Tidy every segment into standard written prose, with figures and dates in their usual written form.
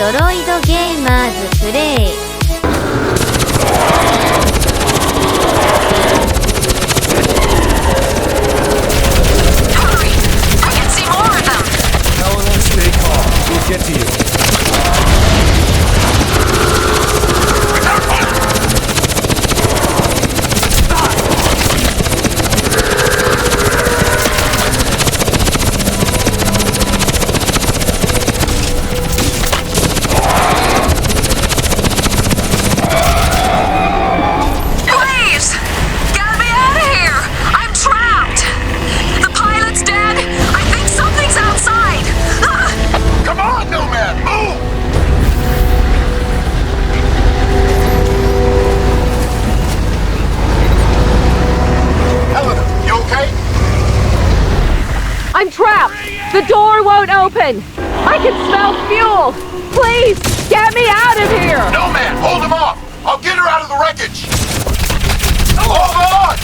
ドロイドゲーマーズプレイ。Get to you. Please! Get me out of here! I'm trapped! The pilot's dead! I think something's outside! Come on, Nomad, move! Helena, you okay? I'm trapped! The door won't open! I can smell fuel! Please, get me out of here! Nomad, hold him off! I'll get her out of the wreckage! Hold on!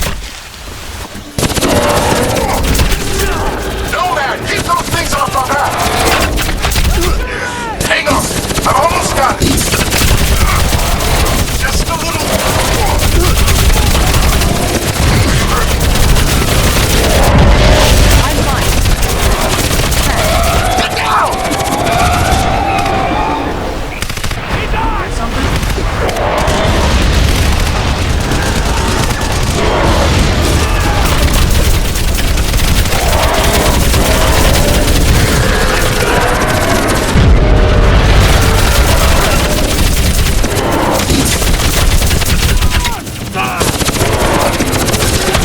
Nomad, keep those things off our back! Hang on, I've almost got it! Just a little... I'm fine. Get down! He died! Something?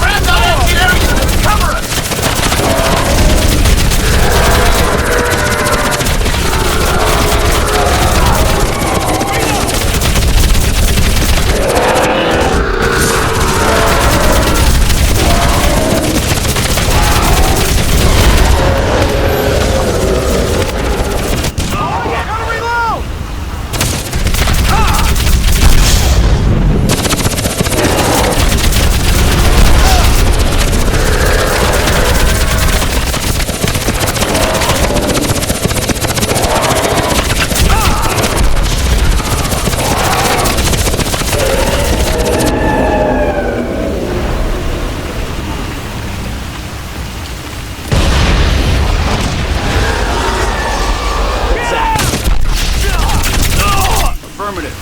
Grab that empty area and cover us! Gotta reload! Affirmative.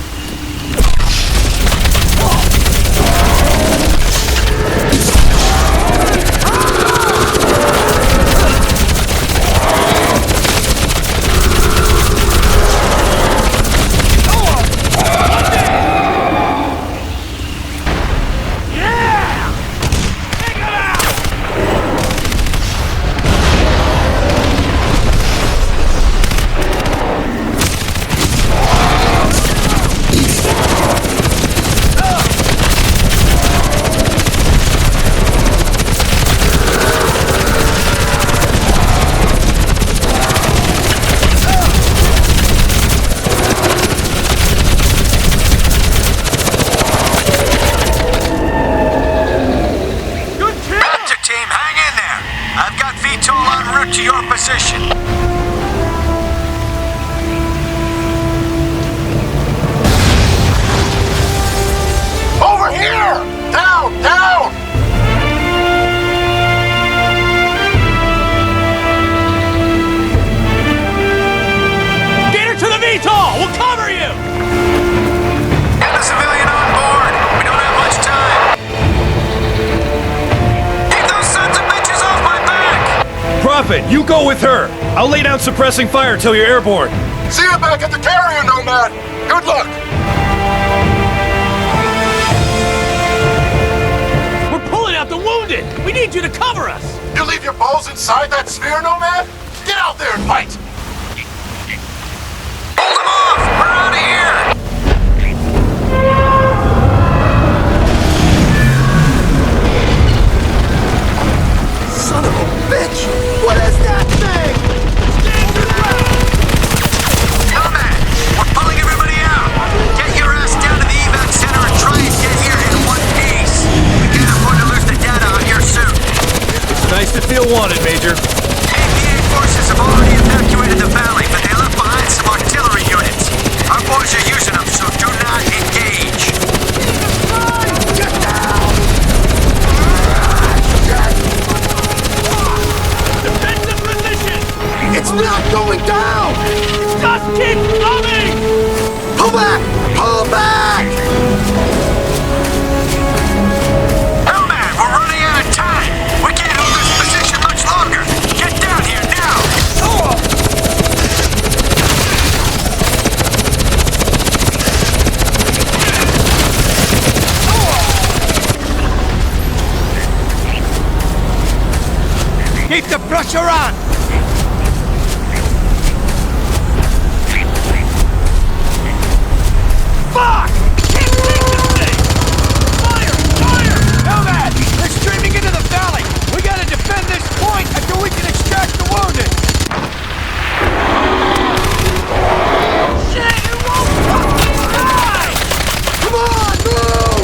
Yeah! Take it out! Good kill! Raptor team, hang in there. I've got VTOL en route to your position. Over here! Down, down! Get her to the VTOL! We'll cover you! Get the civilian on board. We don't have much time. Keep those sons of bitches off my back! Prophet, you go with her. I'll lay down suppressing fire till you're airborne. See you back at the carrier, Nomad! Good luck! We're pulling out the wounded! We need you to cover us! You leave your balls inside that sphere, Nomad? Get out there and fight! Hold them off! We're out of here! Son of a bitch! What is that thing? Nomad, we're pulling everybody out. Get your ass down to the evac center and try and get here in one piece. We can't afford to lose the data on your suit. It's nice to feel wanted, Major. APA forces have already evacuated the valley, but they left behind some artillery units. down! Just keep coming! Pull back! Pull back! Hellman, we're running out of time! We can't hold this position much longer! Get down here now! Keep the pressure on! Fuck! Can't take this thing! Fire! Fire! Nomad! They're streaming into the valley! We gotta defend this point until we can extract the wounded! Shit! It won't fucking die! Come on, move!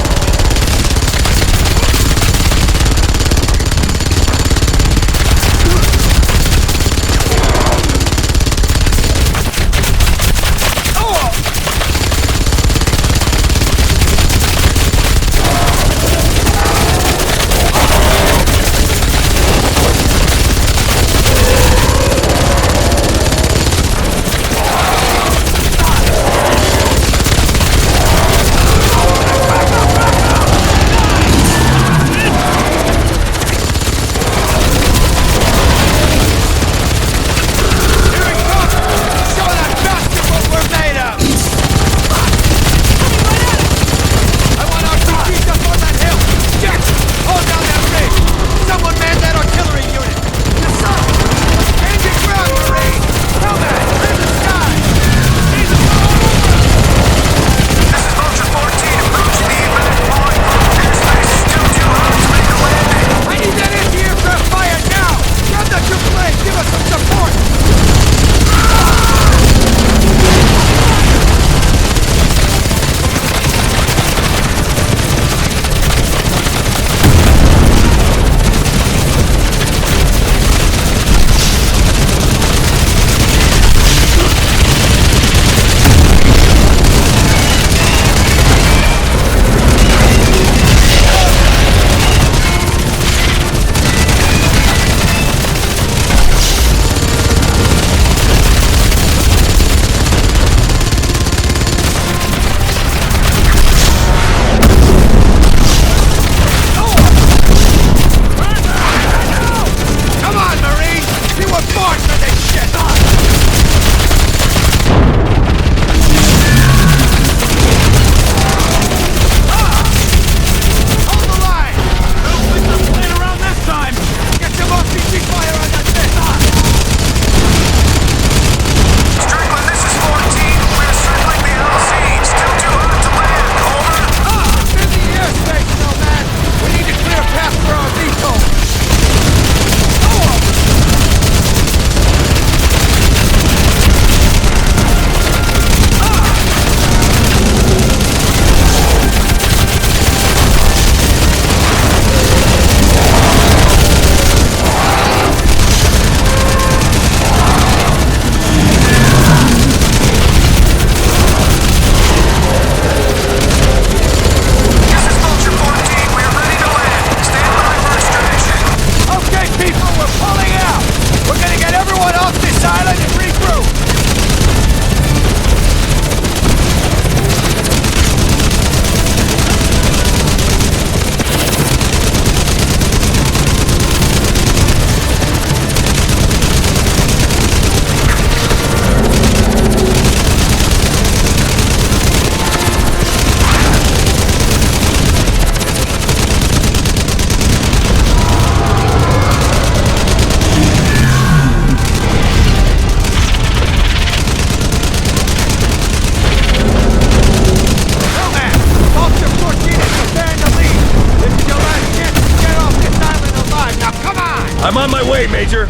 I'm on my way, Major.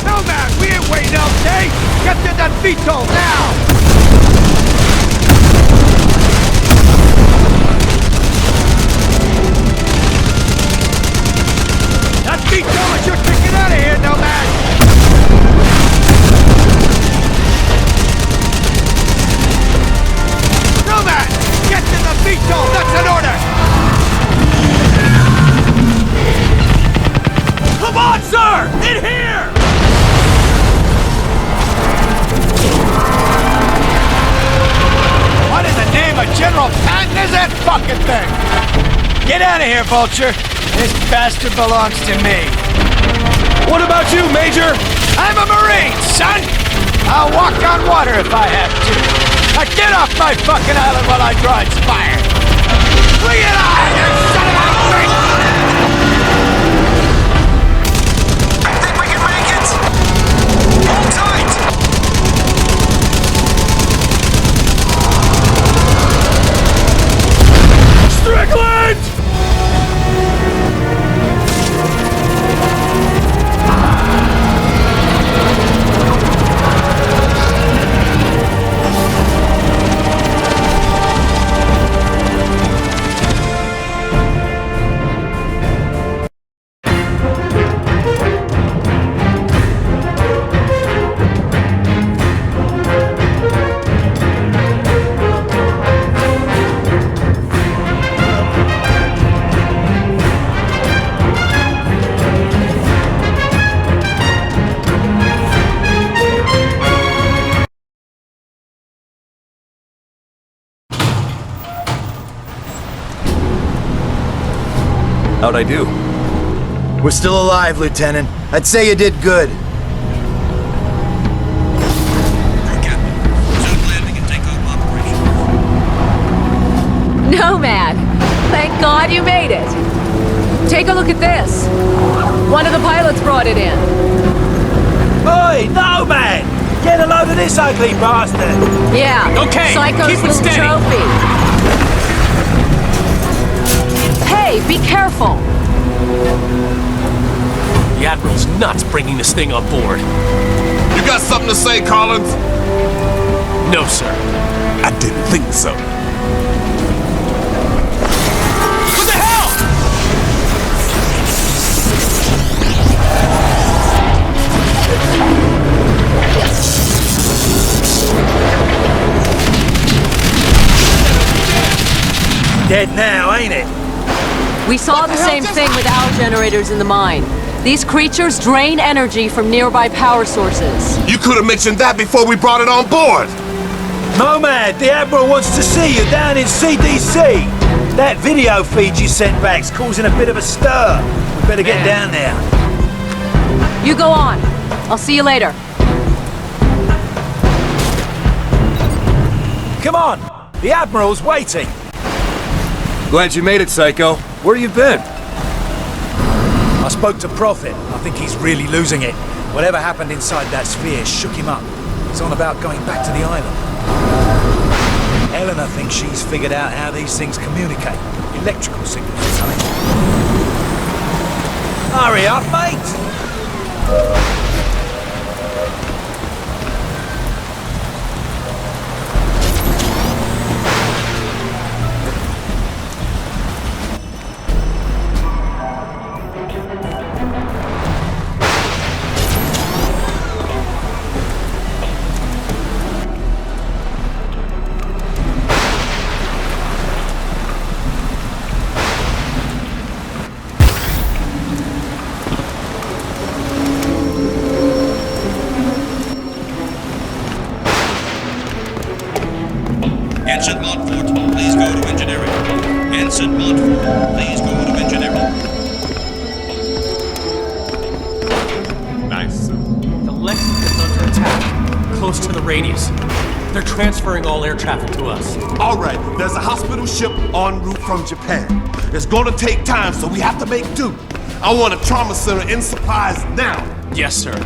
No, man, we ain't waiting all day. Get to that VTOL now. That VTOL is your ticket out of here, Nomad. Nomad, get to the VTOL. That's an order. here, Vulture. This bastard belongs to me. What about you, Major? I'm a Marine, son! I'll walk on water if I have to. Now get off my fucking island while I draw its fire! Bring it on, you son of a bitch! I think we can make it! Hold tight! Strickland! How'd I do? We're still alive, Lieutenant. I'd say you did good. Captain, soon landing and takeoff operation. Nomad! Thank God you made it! Take a look at this. One of the pilots brought it in. Oi, Nomad! Get a load of this ugly bastard! Yeah. Okay, Psycho's keep it little steady. trophy. Hey, be careful! The Admiral's nuts bringing this thing on board. You got something to say, Collins? No, sir. I didn't think so. What the hell? Dead now, ain't it? We saw the same thing with owl generators in the mine. These creatures drain energy from nearby power sources. You could have mentioned that before we brought it on board. Nomad, the Admiral wants to see you down in CDC. That video feed you sent back's causing a bit of a stir. We better get down there. You go on. I'll see you later. Come on, the Admiral's waiting. Glad you made it, Psycho. Where you been? I spoke to Prophet. I think he's really losing it. Whatever happened inside that sphere shook him up. He's on about going back to the island. Eleanor thinks she's figured out how these things communicate. Electrical signals or something. Hurry up, mate! Ensign Montfort, please go to engineering. Ensign Montfort, please go to engineering. Nice. The Lexington's under attack, close to the radius. They're transferring all air traffic to us. All right, there's a hospital ship en route from Japan. It's gonna take time, so we have to make do. I want a trauma center in supplies now. Yes, sir.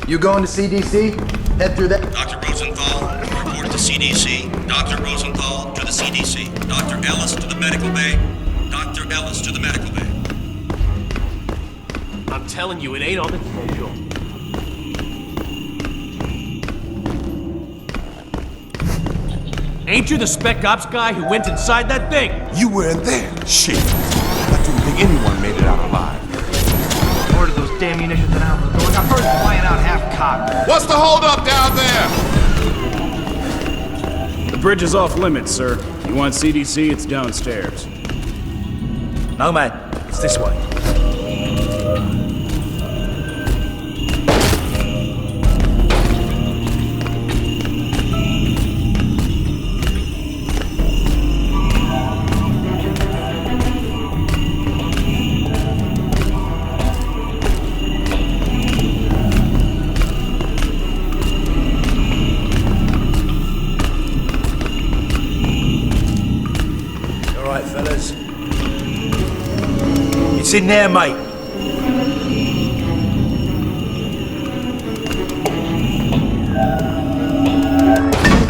You going to CDC? Head through that. Dr. Rosenthal, report to CDC. Dr. Rosenthal to the CDC. Dr. Ellis to the medical bay. Dr. Ellis to the medical bay. I'm telling you, it ain't on the schedule. Ain't you the spec ops guy who went inside that thing? You were in there. Shit. I didn't think anyone made it out alive. Ordered those damn munitions an hour ago. I got birds flying out half-cocked. What's the holdup down there? The bridge is off limits, sir. You want CDC, it's downstairs. Nomad, it's this way. What's in there, mate?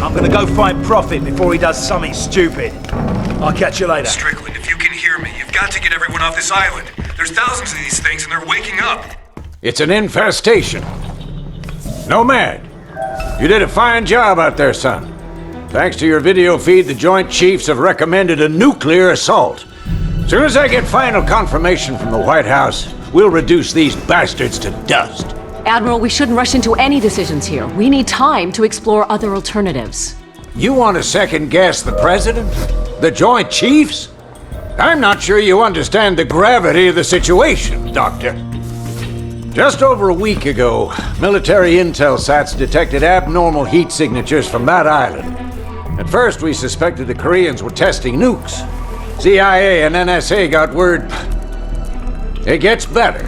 I'm gonna go find Prophet before he does something stupid. I'll catch you later. Strickland, if you can hear me, you've got to get everyone off this island. There's thousands of these things and they're waking up. It's an infestation. Nomad, you did a fine job out there, son. Thanks to your video feed, the Joint Chiefs have recommended a nuclear assault. As soon as I get final confirmation from the White House, we'll reduce these bastards to dust. Admiral, we shouldn't rush into any decisions here. We need time to explore other alternatives. You want to second-guess the President? The Joint Chiefs? I'm not sure you understand the gravity of the situation, Doctor. Just over a week ago, military intel sats detected abnormal heat signatures from that island. At first, we suspected the Koreans were testing nukes. CIA and NSA got word. It gets better.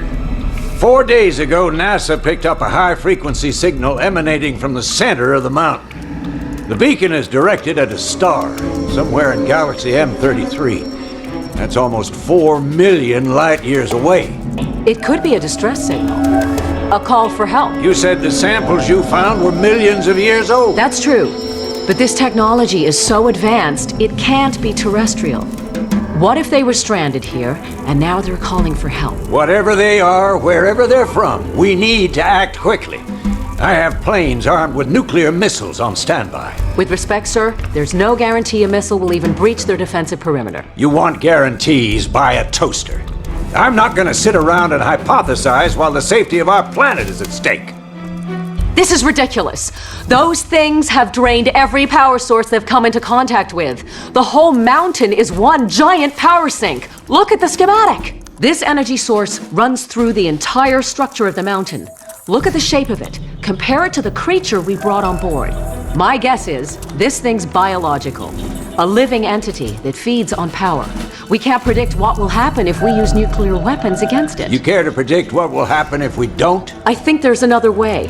4 days ago, NASA picked up a high-frequency signal emanating from the center of the mountain. The beacon is directed at a star, somewhere in galaxy M33. That's almost 4 million light-years away. It could be a distress signal. A call for help. You said the samples you found were millions of years old. That's true. But this technology is so advanced, it can't be terrestrial. What if they were stranded here, and now they're calling for help? Whatever they are, wherever they're from, we need to act quickly. I have planes armed with nuclear missiles on standby. With respect, sir, there's no guarantee a missile will even breach their defensive perimeter. You want guarantees, buy a toaster. I'm not gonna sit around and hypothesize while the safety of our planet is at stake. This is ridiculous. Those things have drained every power source they've come into contact with. The whole mountain is one giant power sink. Look at the schematic. This energy source runs through the entire structure of the mountain. Look at the shape of it. Compare it to the creature we brought on board. My guess is this thing's biological. A living entity that feeds on power. We can't predict what will happen if we use nuclear weapons against it. You care to predict what will happen if we don't? I think there's another way.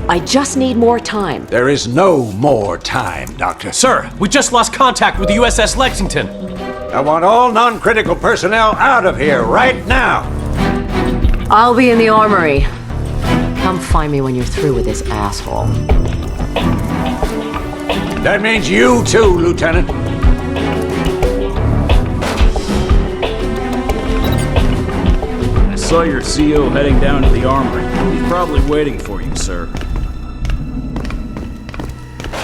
I just need more time. There is no more time, Doctor. Sir, we just lost contact with the USS Lexington. I want all non-critical personnel out of here right now. I'll be in the armory. Come find me when you're through with this asshole. That means you too, Lieutenant. I saw your CO heading down to the armory. He's probably waiting for you, sir.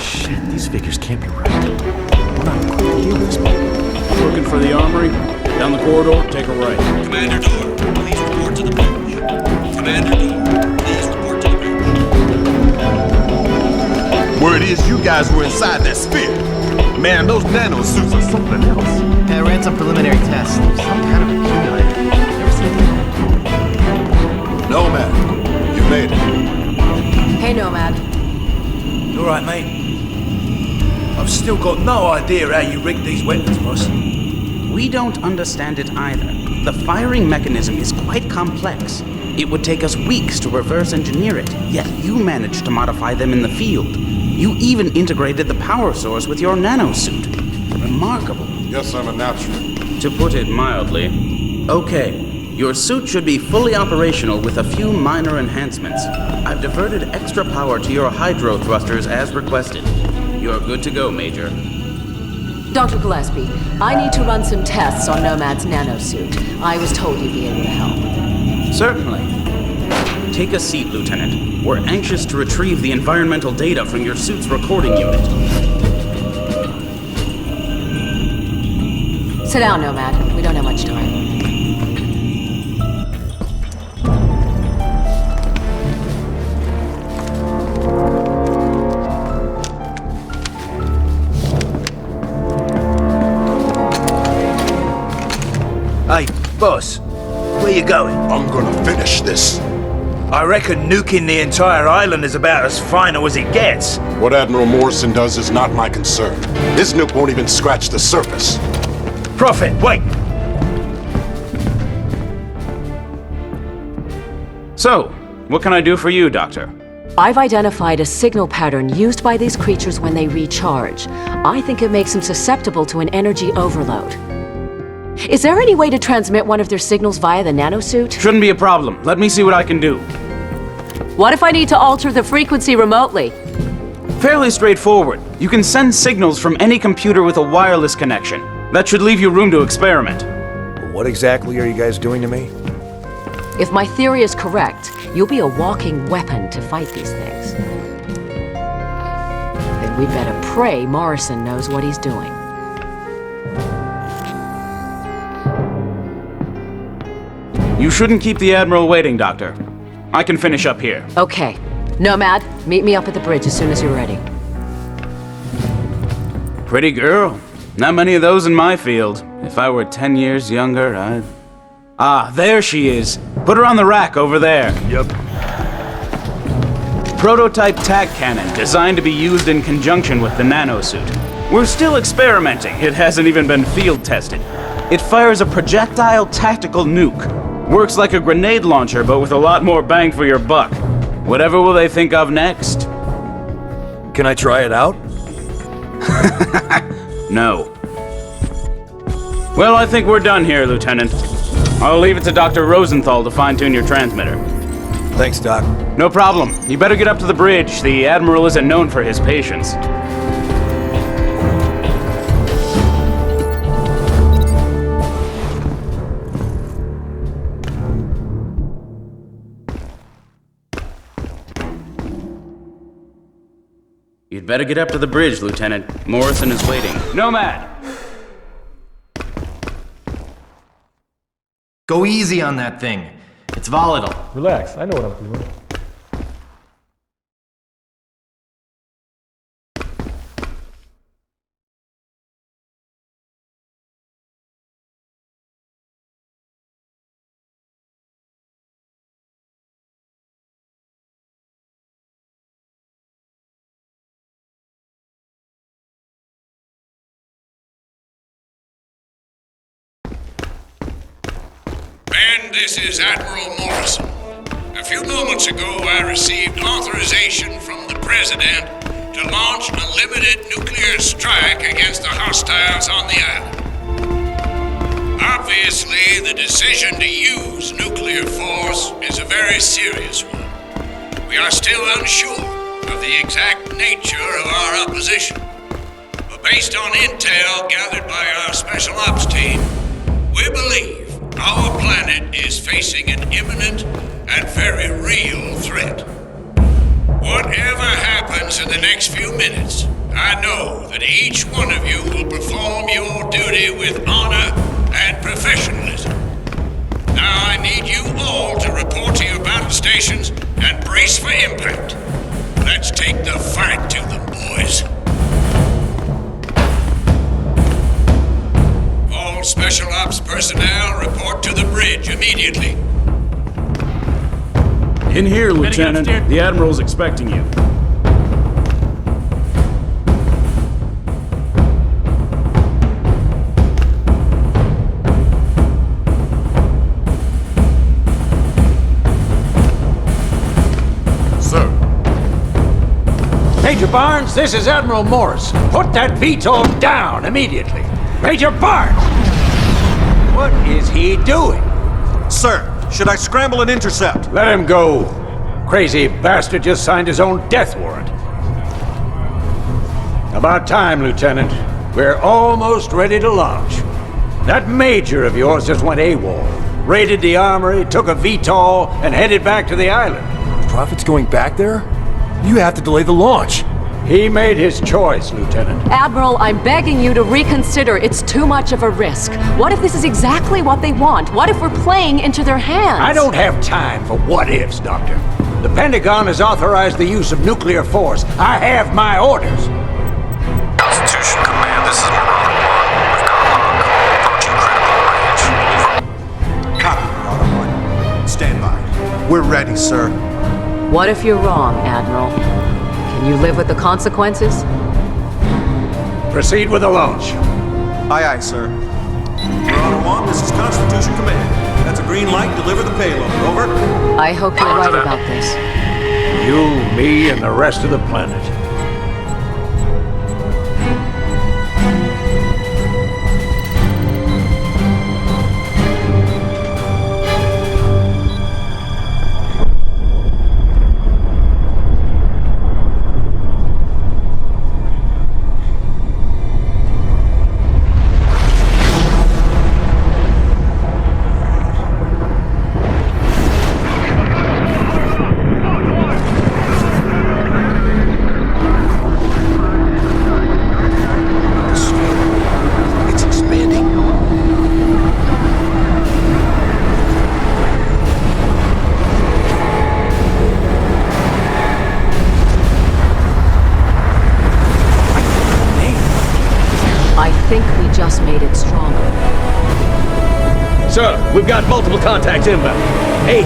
Shit, these figures can't be right. We're not equipped to deal with this. Looking for the armory? Down the corridor, take a right. Commander Door, please report to the bridge. Commander Door, please report to the bridge. Word is you guys were inside that sphere. Man, those nano suits are something else. I ran some preliminary tests. There's some kind of accumulator. Never seen it. Nomad, you made it. Hey, Nomad. You all right, mate? I've still got no idea how you rigged these weapons, boss. We don't understand it either. The firing mechanism is quite complex. It would take us weeks to reverse engineer it, yet you managed to modify them in the field. You even integrated the power source with your nanosuit. Remarkable. Yes, I'm a natural. To put it mildly. Okay, your suit should be fully operational with a few minor enhancements. I've diverted extra power to your hydro thrusters as requested. You're good to go, Major. Dr. Gillespie, I need to run some tests on Nomad's nanosuit. I was told you'd be able to help. Certainly. Take a seat, Lieutenant. We're anxious to retrieve the environmental data from your suit's recording unit. Sit down, Nomad. We don't have much time. Hey, boss, where you going? I'm gonna finish this. I reckon nuking the entire island is about as final as it gets. What Admiral Morrison does is not my concern. His nuke won't even scratch the surface. Prophet, wait! So, what can I do for you, Doctor? I've identified a signal pattern used by these creatures when they recharge. I think it makes them susceptible to an energy overload. Is there any way to transmit one of their signals via the nanosuit? Shouldn't be a problem. Let me see what I can do. What if I need to alter the frequency remotely? Fairly straightforward. You can send signals from any computer with a wireless connection. That should leave you room to experiment. What exactly are you guys doing to me? If my theory is correct, you'll be a walking weapon to fight these things. Then we'd better pray Morrison knows what he's doing. You shouldn't keep the Admiral waiting, Doctor. I can finish up here. Okay. Nomad, meet me up at the bridge as soon as you're ready. Pretty girl. Not many of those in my field. If I were 10 years younger, I'd... Ah, there she is. Put her on the rack over there. Yep. Prototype tac cannon designed to be used in conjunction with the nanosuit. We're still experimenting. It hasn't even been field tested. It fires a projectile tactical nuke. Works like a grenade launcher, but with a lot more bang for your buck. Whatever will they think of next? Can I try it out? No. Well, I think we're done here, Lieutenant. I'll leave it to Dr. Rosenthal to fine-tune your transmitter. Thanks, Doc. No problem. You better get up to the bridge. The Admiral isn't known for his patience. You'd better get up to the bridge, Lieutenant. Morrison is waiting. Nomad! Go easy on that thing. It's volatile. Relax, I know what I'm doing. And this is Admiral Morrison. A few moments ago, I received authorization from the President to launch a limited nuclear strike against the hostiles on the island. Obviously, the decision to use nuclear force is a very serious one. We are still unsure of the exact nature of our opposition. But based on intel gathered by our Special Ops team, we believe our planet is facing an imminent and very real threat. Whatever happens in the next few minutes, I know that each one of you will perform your duty with honor and professionalism. Now I need you all to report to your battle stations and brace for impact. Let's take the fight to them, boys. All Special Ops personnel report to the bridge immediately. In here, Lieutenant. The Admiral's expecting you. Sir. Major Barnes, this is Admiral Morris. Put that VTOL down immediately. Major Barnes! What is he doing? Sir, should I scramble and intercept? Let him go. Crazy bastard just signed his own death warrant. About time, Lieutenant. We're almost ready to launch. That major of yours just went AWOL. Raided the armory, took a VTOL, and headed back to the island. Prophet's going back there? You have to delay the launch. He made his choice, Lieutenant. Admiral, I'm begging you to reconsider. It's too much of a risk. What if this is exactly what they want? What if we're playing into their hands? I don't have time for what-ifs, Doctor. The Pentagon has authorized the use of nuclear force. I have my orders. Constitution Command, this is Marauder 1. We've got log. Approaching critical range. Copy, Marauder 1. Stand by. We're ready, sir. What if you're wrong, Admiral? Can you live with the consequences? Proceed with the launch. Aye, aye, sir. Marauder 1, this is Constitution Command. That's a green light. Deliver the payload. Over. I hope you're right about this. You, me, and the rest of the planet. think we just made it stronger. Sir, we've got multiple contacts inbound. 8,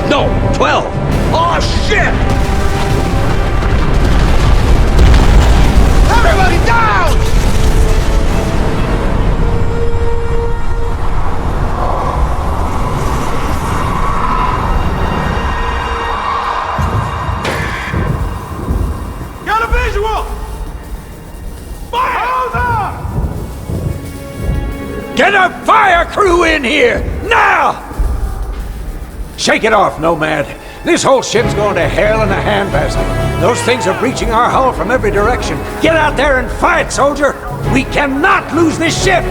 no, 12. Oh, shit! Everybody down! Got a visual! Fire! Hold on! Get a fire crew in here, now! Shake it off, Nomad. This whole ship's going to hell in a handbasket. Those things are breaching our hull from every direction. Get out there and fight, soldier! We cannot lose this ship!